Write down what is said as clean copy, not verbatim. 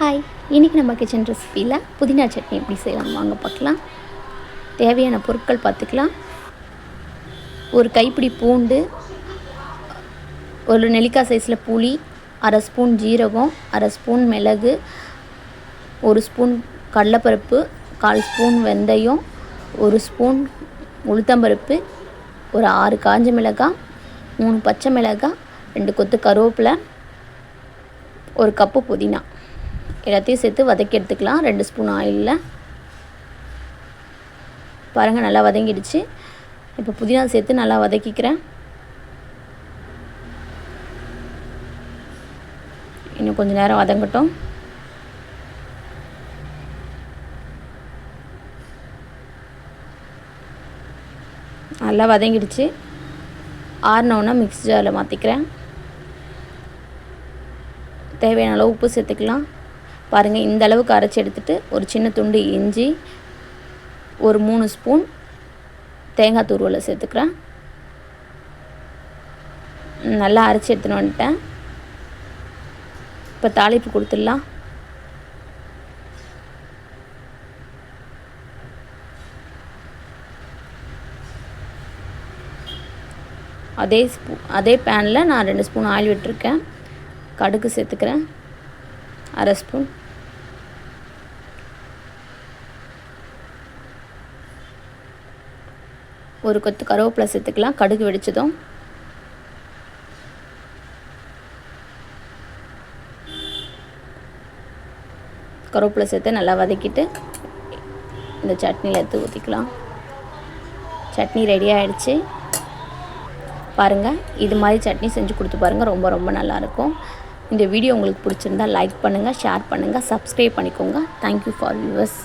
Hi, இன்றைக்கி நம்ம kitchen ரெசிப்பியில் புதினா சட்னி எப்படி செய்யலாம் வாங்க பார்க்கலாம். தேவையான பொருட்கள் பார்த்துக்கலாம். ஒரு கைப்பிடி பூண்டு, ஒரு நெல்லிக்காய் சைஸில் புளி, அரை ஸ்பூன் ஜீரகம், அரை ஸ்பூன் மிளகு, ஒரு ஸ்பூன் கடலைப்பருப்பு, 1/4 ஸ்பூன் வெந்தயம், ஒரு ஸ்பூன் உளுத்தம்பருப்பு, ஒரு 6 காஞ்ச மிளகாய், 3 பச்சை மிளகாய், 2 கொத்து கருவேப்பிலை, ஒரு கப்பு புதினா எல்லாத்தையும் சேர்த்து வதக்கி எடுத்துக்கலாம். 2 ஸ்பூன் ஆயிலில் பாருங்கள், நல்லா வதங்கிடுச்சு. இப்போ புதினா சேர்த்து நல்லா வதக்கிக்கிறேன். இன்னும் கொஞ்சம் நேரம் வதங்கட்டும். நல்லா வதங்கிடுச்சு. ஆறினோன்னா மிக்ஸி ஜாரில் மாற்றிக்கிறேன். தேவையான அளவு உப்பு சேர்த்துக்கலாம். பாருங்கள், இந்த அளவுக்கு அரைச்சி எடுத்துகிட்டு ஒரு சின்ன துண்டு இஞ்சி, ஒரு 3 ஸ்பூன் தேங்காய் துருவலை சேர்த்துக்கிறேன். நல்லா அரைச்சி எடுத்துன்னு வந்துட்டேன். இப்போ தாளிப்பு கொடுத்துடலாம். அதே பேனில் நான் 2 ஸ்பூன் ஆயில் விட்டுருக்கேன். கடுகு சேர்த்துக்கிறேன், அரை ஸ்பூன். ஒரு கொத்து கருவேப்பிலை சேர்த்துக்கலாம். கடுகு வெடிச்சதும் கருவேப்பிலை சேர்த்து நல்லா வதக்கிட்டு இந்த சட்னியில் எடுத்து ஊற்றிக்கலாம். சட்னி ரெடி ஆகிடுச்சு. பாருங்கள், இது மாதிரி சட்னி செஞ்சு கொடுத்து பாருங்கள், ரொம்ப ரொம்ப நல்லாயிருக்கும். இந்த வீடியோ உங்களுக்கு பிடிச்சிருந்தால் லைக் பண்ணுங்கள், ஷேர் பண்ணுங்கள், சப்ஸ்கிரைப் பண்ணிக்கோங்க. Thank you for viewers.